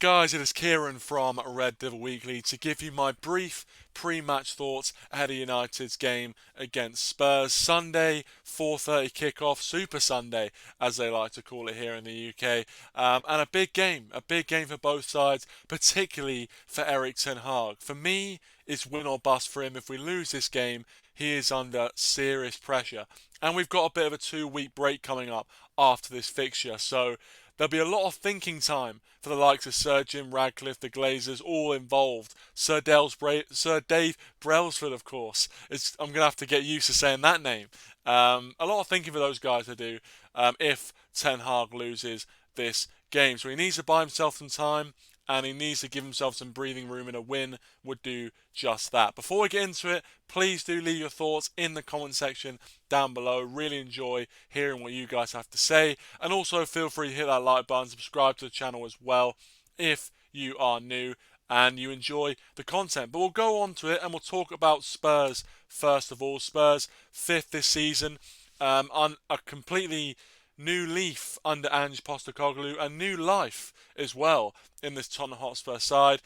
guys, it is Kieran from RedDevilWeekly to give you my brief pre-match thoughts ahead of United's game against Spurs. Sunday, 4:30 kickoff, Super Sunday as they like to call it here in the UK. And a big game for both sides, particularly for ERIK Ten Hag. For me, it's win or bust for him. If we lose this game, he is under serious pressure. And we've got a bit of a 2-week break coming up after this fixture, so there'll be a lot of thinking time for the likes of Sir Jim Radcliffe, the Glazers, all involved. Sir Dave Brailsford, of course. I'm going to have to get used to saying that name. A lot of thinking for those guys to do if Ten Hag loses this game. So he needs to buy himself some time, and he needs to give himself some breathing room, and a win would do just that. Before we get into it, please do leave your thoughts in the comment section down below. Really enjoy hearing what you guys have to say, and also feel free to hit that like button, subscribe to the channel as well if you are new and you enjoy the content. But we'll go on to it and we'll talk about Spurs first of all. Spurs 5th this season, on a completely new leaf under Ange Postecoglou, a new life as well in this Tottenham Hotspur side.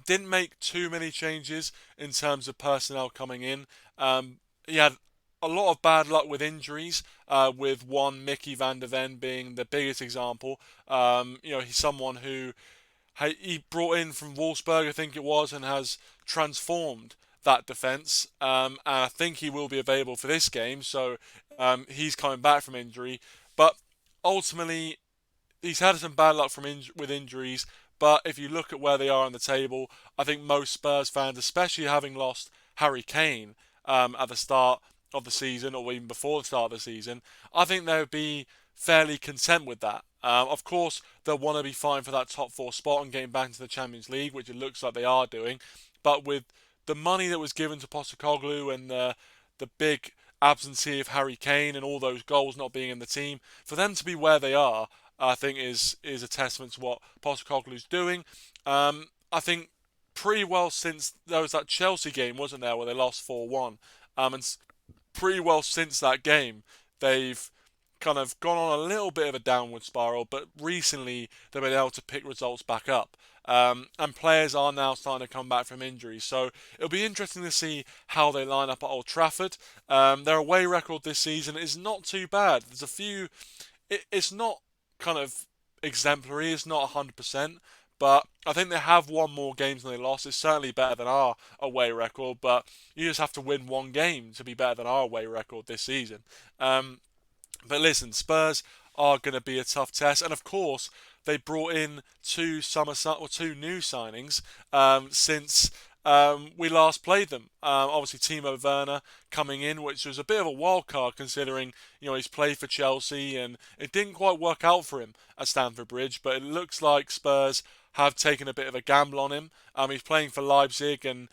Didn't make too many changes in terms of personnel coming in. He had a lot of bad luck with injuries, with one Mickey van der Ven being the biggest example. He's someone who he brought in from Wolfsburg, I think it was, and has transformed that defence. And I think he will be available for this game, so he's coming back from injury. But ultimately, he's had some bad luck with injuries. But if you look at where they are on the table, I think most Spurs fans, especially having lost Harry Kane at the start of the season, or even before the start of the season, I think they would be fairly content with that. Of course, they'll want to be fighting for that top 4 spot and getting back into the Champions League, which it looks like they are doing. But with the money that was given to Postecoglou and the big absentee of Harry Kane and all those goals not being in the team, for them to be where they are, I think is a testament to what Postecoglou's doing. I think pretty well since there was that Chelsea game, wasn't there, where they lost 4-1. And pretty well since that game, they've kind of gone on a little bit of a downward spiral, but recently they've been able to pick results back up. And players are now starting to come back from injuries. So it'll be interesting to see how they line up at Old Trafford. Their away record this season is not too bad. There's a few... It's not kind of exemplary, it's not 100%, but I think they have won more games than they lost. It's certainly better than our away record, but you just have to win one game to be better than our away record this season. But listen, Spurs are going to be a tough test, and of course they brought in two new signings since we last played them. Obviously, Timo Werner coming in, which was a bit of a wild card considering he's played for Chelsea and it didn't quite work out for him at Stamford Bridge. But it looks like Spurs have taken a bit of a gamble on him. He's playing for Leipzig, and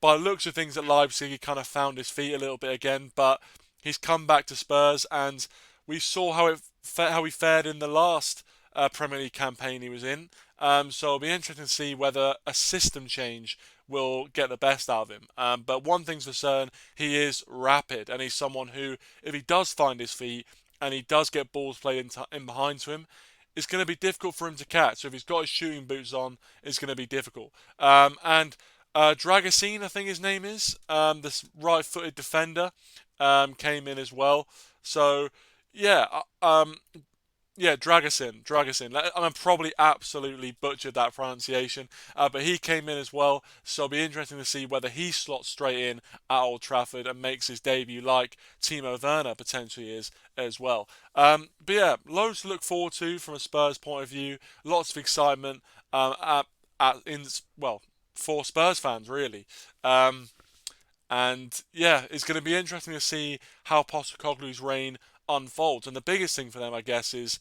by the looks of things at Leipzig, he kind of found his feet a little bit again. But he's come back to Spurs, and we saw how he fared in the last Premier League campaign he was in. So it'll be interesting to see whether a system change will get the best out of him. But one thing's for certain, he is rapid, and he's someone who, if he does find his feet and he does get balls played in behind to him, it's going to be difficult for him to catch. So if he's got his shooting boots on, it's going to be difficult. And Dragasine, I think his name is, this right-footed defender, came in as well. So yeah, Dragasine. I'm probably absolutely butchered that pronunciation, but he came in as well, so it'll be interesting to see whether he slots straight in at Old Trafford and makes his debut like Timo Werner potentially is as well. But yeah, loads to look forward to from a Spurs point of view. Lots of excitement for Spurs fans, really. And yeah, it's going to be interesting to see how Postecoglou's reign unfolds. And the biggest thing for them, I guess, is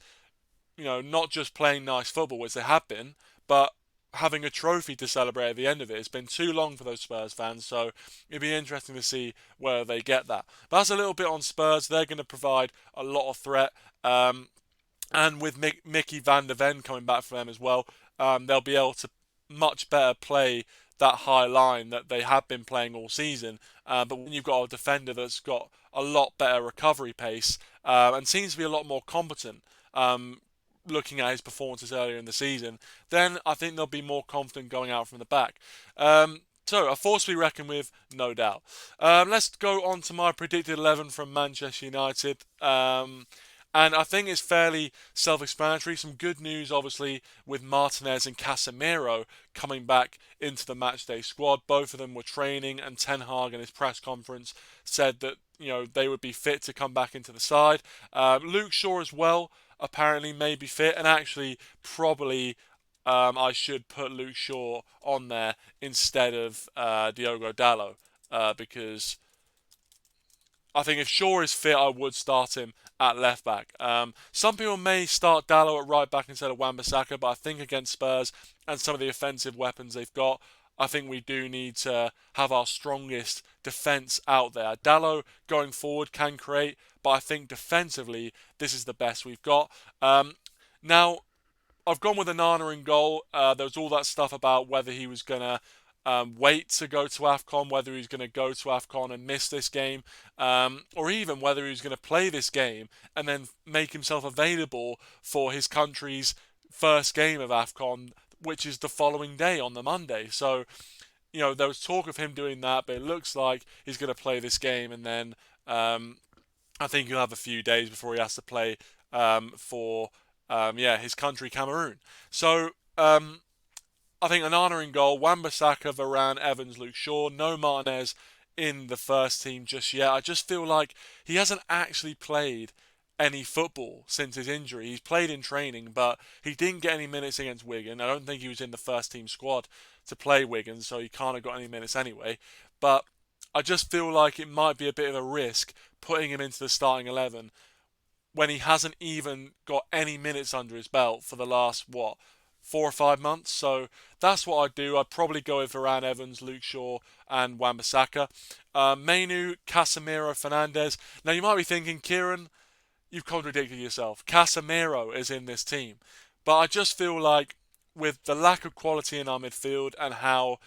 not just playing nice football, which they have been, but having a trophy to celebrate at the end of it. It's been too long for those Spurs fans, so it'll be interesting to see where they get that. But that's a little bit on Spurs. They're going to provide a lot of threat, and with Mickey van der Ven coming back for them as well, they'll be able to much better play that high line that they have been playing all season. But when you've got a defender that's got a lot better recovery pace and seems to be a lot more competent, looking at his performances earlier in the season, then I think they'll be more confident going out from the back. So, a force to be reckoned with, no doubt. Let's go on to my predicted 11 from Manchester United. And I think it's fairly self-explanatory. Some good news, obviously, with Martinez and Casemiro coming back into the matchday squad. Both of them were training, and Ten Hag in his press conference said that they would be fit to come back into the side. Luke Shaw as well apparently may be fit, and actually probably I should put Luke Shaw on there instead of Diogo Dalot because I think if Shaw is fit, I would start him at left back. Some people may start Dalot at right back instead of Wan-Bissaka, but I think against Spurs and some of the offensive weapons they've got, I think we do need to have our strongest defence out there. Dalot going forward can create, but I think defensively this is the best we've got. Now, I've gone with Onana in goal. There was all that stuff about whether he was going to wait to go to AFCON, whether he's going to go to AFCON and miss this game, or even whether he's going to play this game and then make himself available for his country's first game of AFCON, which is the following day on the Monday. So, there was talk of him doing that, but it looks like he's going to play this game, and then I think he'll have a few days before he has to play for his country, Cameroon. So, I think Onana in goal, Wan-Bissaka, Varane, Evans, Luke Shaw, no Martinez in the first team just yet. I just feel like he hasn't actually played any football since his injury. He's played in training, but he didn't get any minutes against Wigan. I don't think he was in the first team squad to play Wigan, so he can't have got any minutes anyway. But I just feel like it might be a bit of a risk putting him into the starting 11 when he hasn't even got any minutes under his belt for the last, 4 or 5 months. So that's what I'd do. I'd probably go with Varane, Evans, Luke Shaw, and Wan-Bissaka. Mainu, Casemiro, Fernandes. Now you might be thinking, Kieran, you've contradicted yourself. Casemiro is in this team. But I just feel like with the lack of quality in our midfield and how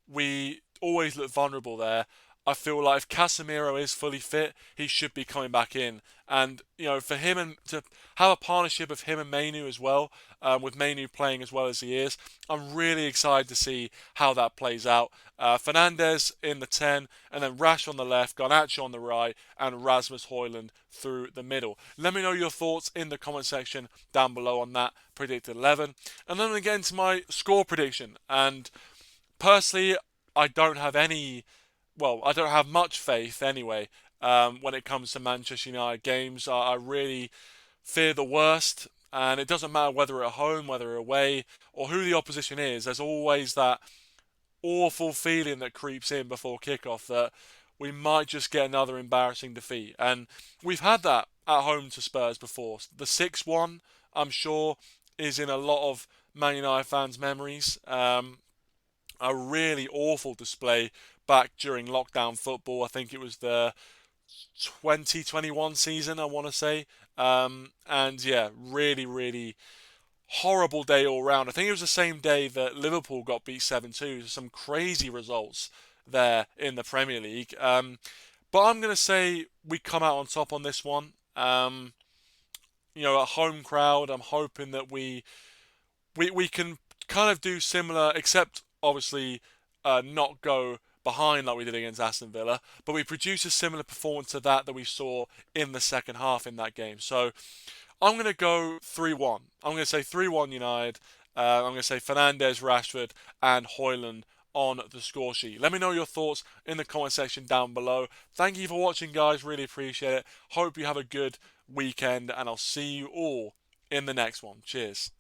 we always look vulnerable there, I feel like if Casemiro is fully fit, he should be coming back in. And, for him and to have a partnership of him and Mainu as well, with Mainu playing as well as he is, I'm really excited to see how that plays out. Fernandes in the 10, and then Rash on the left, Garnacho on the right, and Rasmus Højlund through the middle. Let me know your thoughts in the comment section down below on that predicted 11. And then again to my score prediction. And personally, I don't have much faith anyway when it comes to Manchester United games. I really fear the worst, and it doesn't matter whether at home, whether away, or who the opposition is. There's always that awful feeling that creeps in before kickoff that we might just get another embarrassing defeat. And we've had that at home to Spurs before. The 6-1, I'm sure, is in a lot of Man United fans' memories. A really awful display back during lockdown football. I think it was the 2021 season, I want to say. And yeah, really, really horrible day all round. I think it was the same day that Liverpool got beat 7-2. Some crazy results there in the Premier League. But I'm going to say we come out on top on this one. A home crowd, I'm hoping that we can kind of do similar, except obviously not go behind like we did against Aston Villa, but we produce a similar performance to that we saw in the second half in that game. So I'm going to go 3-1. I'm going to say 3-1 United. I'm going to say Fernandes, Rashford, and Højlund on the score sheet. Let me know your thoughts in the comment section down below. Thank you for watching, guys. Really appreciate it. Hope you have a good weekend, and I'll see you all in the next one. Cheers.